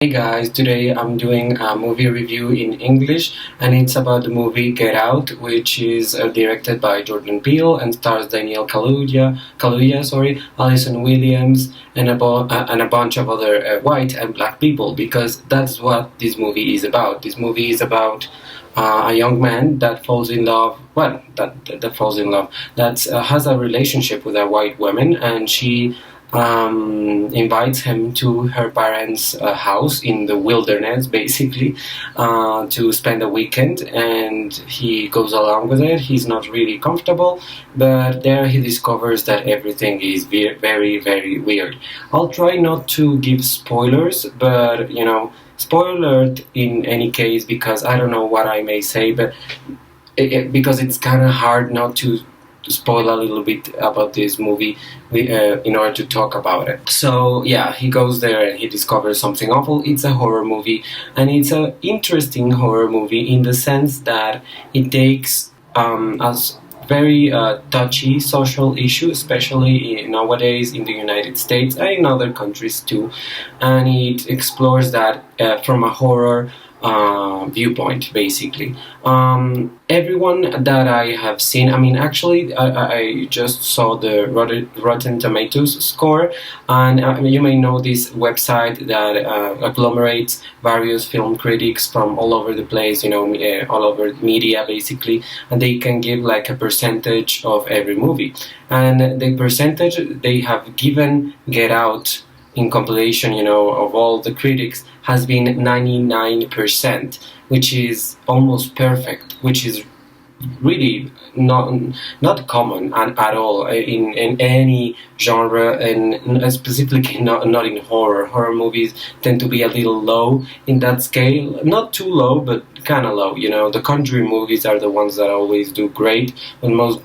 Hey guys, today I'm doing a movie review in English and it's about the movie Get Out, which is directed by Jordan Peele and stars Daniel Kaluuya, Alison Williams, and a bunch of other white and black people, because that's what this movie is about. This movie is about a young man that falls in love, that has a relationship with a white woman, and she invites him to her parents' house in the wilderness, basically, to spend a weekend, and he goes along with it. He's not really comfortable, but there he discovers that everything is very, very weird. I'll try not to give spoilers, but spoiler alert in any case, because I don't know what I may say, but because it's kind of hard not to spoil a little bit about this movie in order to talk about it. So yeah, he goes there and he discovers something awful. It's a horror movie, and it's an interesting horror movie in the sense that it takes us very touchy social issue, especially nowadays in the United States and in other countries too, and it explores that from a horror viewpoint, basically. Everyone that I have seen, I mean, actually, I just saw the Rotten Tomatoes score, and you may know this website that agglomerates various film critics from all over the place, all over media, basically, and they can give like a percentage of every movie. And the percentage they have given Get Out in compilation, of all the critics, has been 99%, which is almost perfect, which is really not common at all in any genre, and specifically not in horror. Horror movies tend to be a little low in that scale, not too low, but kind of low. The Conjuring movies are the ones that always do great, and most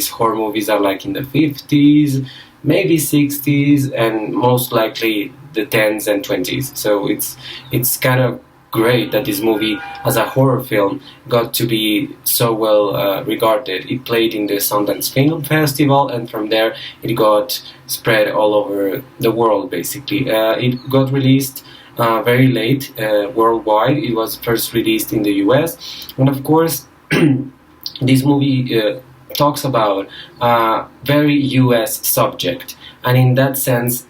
horror movies are like in the 50s, maybe 60s, and most likely the 10s and 20s. So it's kind of great that this movie, as a horror film, got to be so well regarded. It played in the Sundance Film Festival, and from there it got spread all over the world, basically. It got released very late worldwide. It was first released in the US, and of course this movie talks about a very US subject, and in that sense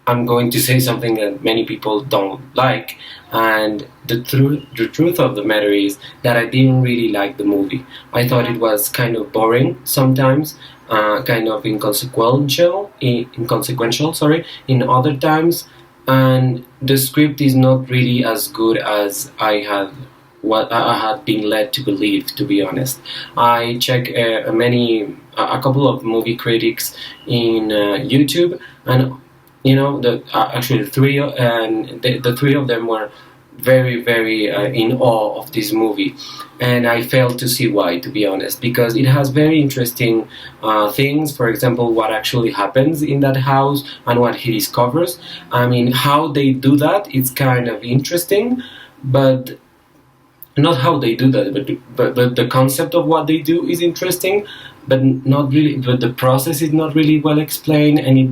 I'm going to say something that many people don't like, and the truth of the matter is that I didn't really like the movie. I thought it was kind of boring sometimes, kind of inconsequential, in other times, and the script is not really as good as what I had been led to believe, to be honest. I check a couple of movie critics in YouTube, and actually the three of them were very, very in awe of this movie, and I failed to see why, to be honest, because it has very interesting things. For example, what actually happens in that house and what he discovers. I mean, how they do that, it's kind of interesting, but not how they do that, but the concept of what they do is interesting, but not really. But the process is not really well explained, and it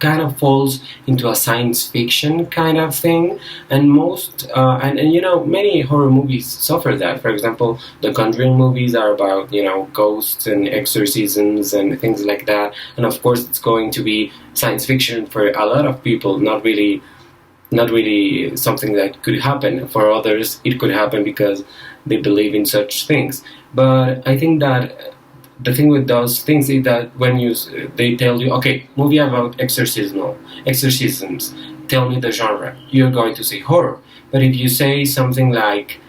kind of falls into a science fiction kind of thing. And many horror movies suffer that. For example, the Conjuring movies are about ghosts and exorcisms and things like that. And of course, it's going to be science fiction for a lot of people, not really something that could happen. For others, it could happen because they believe in such things. But I think that the thing with those things is that when they tell you, okay, movie about exorcisms, tell me the genre, you're going to say horror. But if you say something like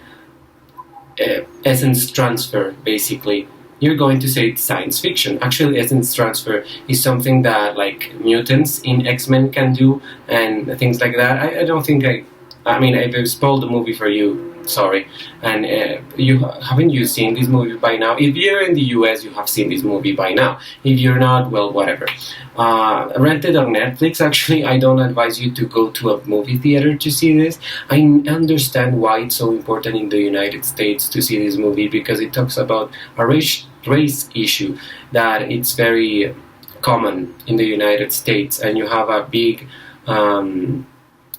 essence transfer, basically, you're going to say it's science fiction. Actually, essence transfer is something that like mutants in X-Men can do and things like that. I don't think I've spoiled the movie for you. Sorry. And haven't you seen this movie by now? If you're in the US, you have seen this movie by now. If you're not, well, whatever. Rented on Netflix. Actually, I don't advise you to go to a movie theater to see this. I understand why it's so important in the United States to see this movie, because it talks about a race issue that it's very common in the United States, and you have a big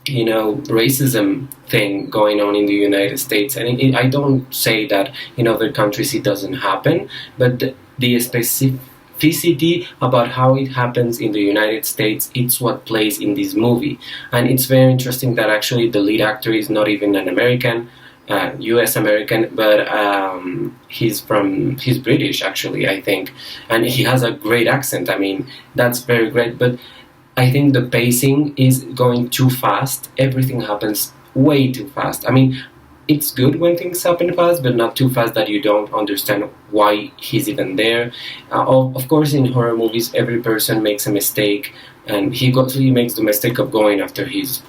racism thing going on in the United States. And I don't say that in other countries it doesn't happen, but the specificity about how it happens in the United States, it's what plays in this movie. And it's very interesting that actually the lead actor is not even an American, U.S. American, but he's British actually, I think, and he has a great accent. I mean, that's very great, but I think the pacing is going too fast. Everything happens way too fast. I mean, it's good when things happen fast, but not too fast that you don't understand why he's even there. Of course, in horror movies, every person makes a mistake, and he makes the mistake of going after his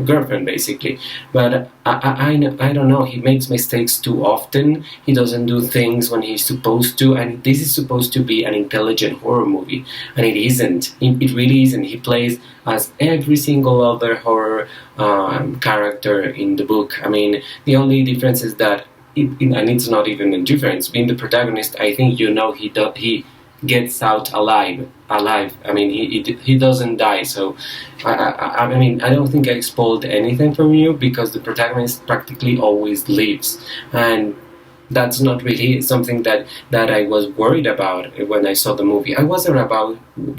girlfriend basically. But I don't know, he makes mistakes too often. He doesn't do things when he's supposed to, and this is supposed to be an intelligent horror movie, and it isn't. It really isn't. He plays as every single other horror character in the book. I mean, the only difference is that and it's not even a difference. Being the protagonist, I think he gets out alive. I mean, he doesn't die. So, I mean, I don't think I spoiled anything from you because the protagonist practically always lives, and that's not really something that I was worried about when I saw the movie. I wasn't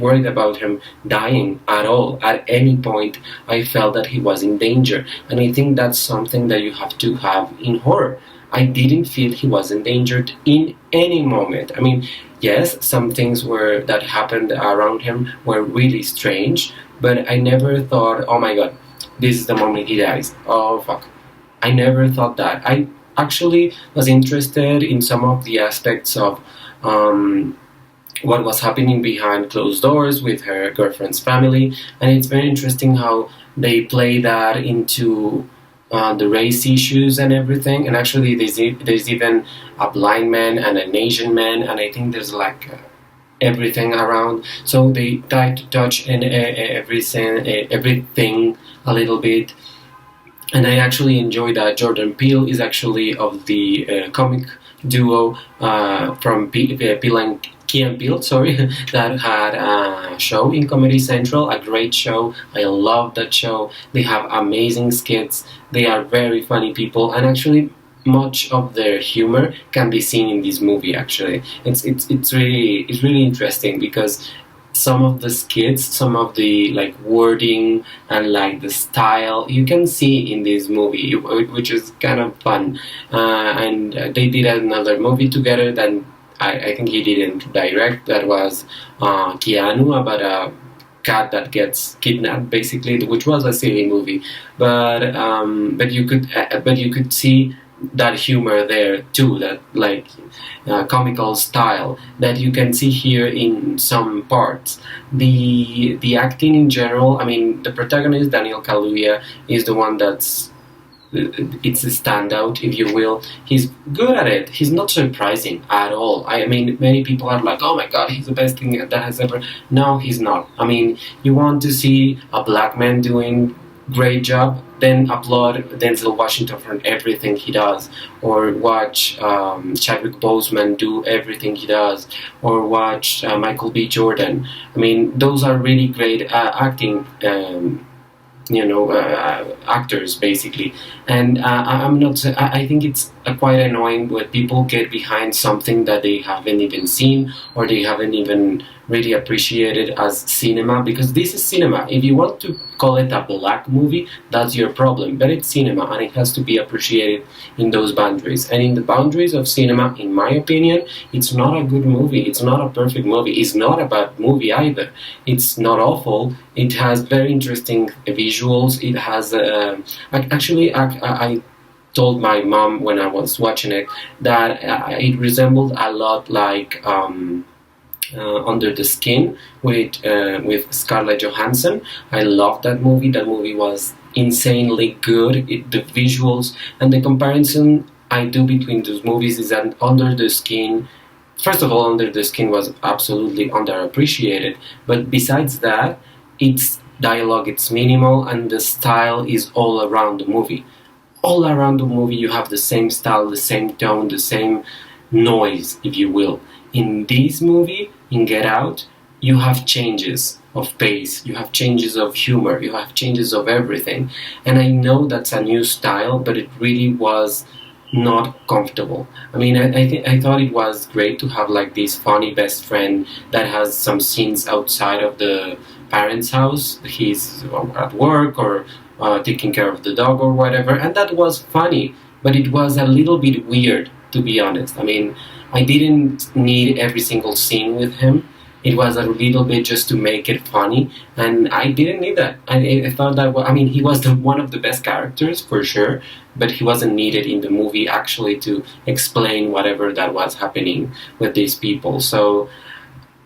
worried about him dying at all. At any point, I felt that he was in danger, and I think that's something that you have to have in horror. I didn't feel he was endangered in any moment. I mean, yes, some things that happened around him were really strange, but I never thought, oh my god, this is the moment he dies. Oh fuck. I never thought that. I actually was interested in some of the aspects of what was happening behind closed doors with her girlfriend's family, and it's very interesting how they play that into the race issues and everything. And actually, there's even a blind man and an Asian man, and I think there's like everything around. So they try to touch in everything a little bit. And I actually enjoy that Jordan Peele is actually of the comic duo from Peele and Key and Peele, sorry, that had a show in Comedy Central, a great show. I love that show. They have amazing skits. They are very funny people, and actually much of their humor can be seen in this movie. Actually, it's really interesting because some of the skits, some of the like wording and like the style you can see in this movie, which is kind of fun. And they did another movie together that I think he didn't direct. That was Keanu about a cat that gets kidnapped, basically, which was a silly movie. But you could see that humor there too, that like comical style that you can see here in some parts. The acting in general, I mean, the protagonist Daniel Kaluuya is the one it's a standout, if you will. He's good at it. He's not surprising at all. I mean, many people are like, oh my god, he's the best thing that has ever. No, he's not. I mean, you want to see a black man doing great job, then applaud Denzel Washington for everything he does, or watch Chadwick Boseman do everything he does, or watch Michael B. Jordan. I mean, those are really great acting actors basically. And I'm not. I think it's quite annoying when people get behind something that they haven't even seen or they haven't even really appreciated as cinema, because this is cinema. If you want to call it a black movie, that's your problem, but it's cinema and it has to be appreciated in those boundaries. And in the boundaries of cinema, in my opinion, it's not a good movie, it's not a perfect movie, it's not a bad movie either. It's not awful. It has very interesting visuals. It has I told my mom when I was watching it that it resembled a lot like Under the Skin with Scarlett Johansson. I loved that movie. That movie was insanely good. The visuals and the comparison I do between those movies is that Under the Skin, first of all, Under the Skin was absolutely underappreciated. But besides that, its dialogue, it's minimal, and the style is all around the movie. All around the movie, you have the same style, the same tone, the same noise, if you will. In this movie, in Get Out, you have changes of pace, you have changes of humor, you have changes of everything. And I know that's a new style, but it really was not comfortable. I mean, I thought it was great to have like this funny best friend that has some scenes outside of the parents' house. He's at work or taking care of the dog or whatever, and that was funny, but it was a little bit weird, to be honest. I mean, I didn't need every single scene with him. It was a little bit just to make it funny, and I didn't need that. I thought that, I mean, he was one of the best characters for sure, but he wasn't needed in the movie actually to explain whatever that was happening with these people. So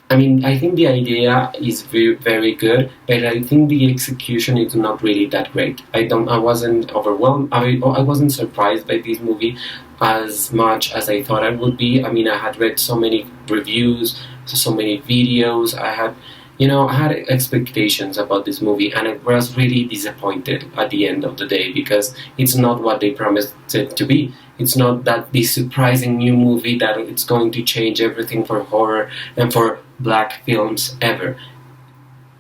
I mean, I think the idea is very, very good, but I think the execution is not really that great. I wasn't overwhelmed. I wasn't surprised by this movie as much as I thought I would be. I mean, I had read so many reviews, so many videos. I had expectations about this movie, and I was really disappointed at the end of the day because it's not what they promised it to be. It's not that this surprising new movie that it's going to change everything for horror and for black films ever.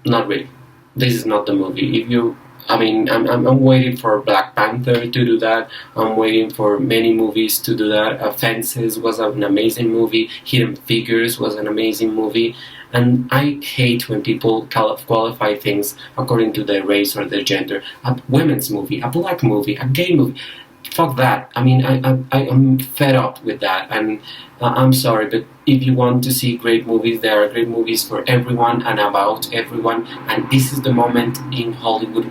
Not really. This is not the movie. I'm waiting for Black Panther to do that. I'm waiting for many movies to do that. Fences was an amazing movie. Hidden Figures was an amazing movie. And I hate when people qualify things according to their race or their gender. A women's movie, a black movie, a gay movie. Fuck that. I mean, I'm fed up with that. And I'm sorry, but if you want to see great movies, there are great movies for everyone and about everyone. And this is the moment in Hollywood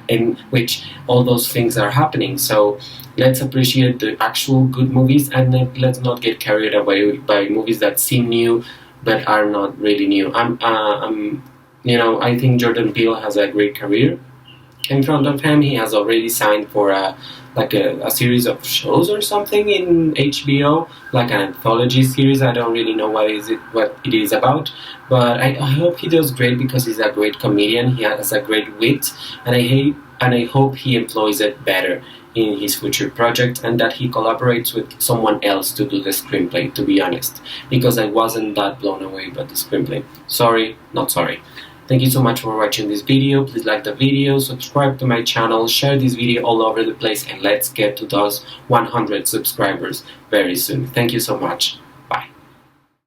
in which all those things are happening. So let's appreciate the actual good movies, and let's not get carried away by movies that seem new but are not really new. I think Jordan Peele has a great career in front of him. He has already signed for a series of shows or something in HBO, like an anthology series. I don't really know what it is about, but I hope he does great because he's a great comedian. He has a great wit, and I hope he employs it better in his future project, and that he collaborates with someone else to do the screenplay, to be honest, because I wasn't that blown away by the screenplay. Sorry, not sorry. Thank you so much for watching this video. Please like the video, subscribe to my channel, share this video all over the place, and let's get to those 100 subscribers very soon. Thank you so much.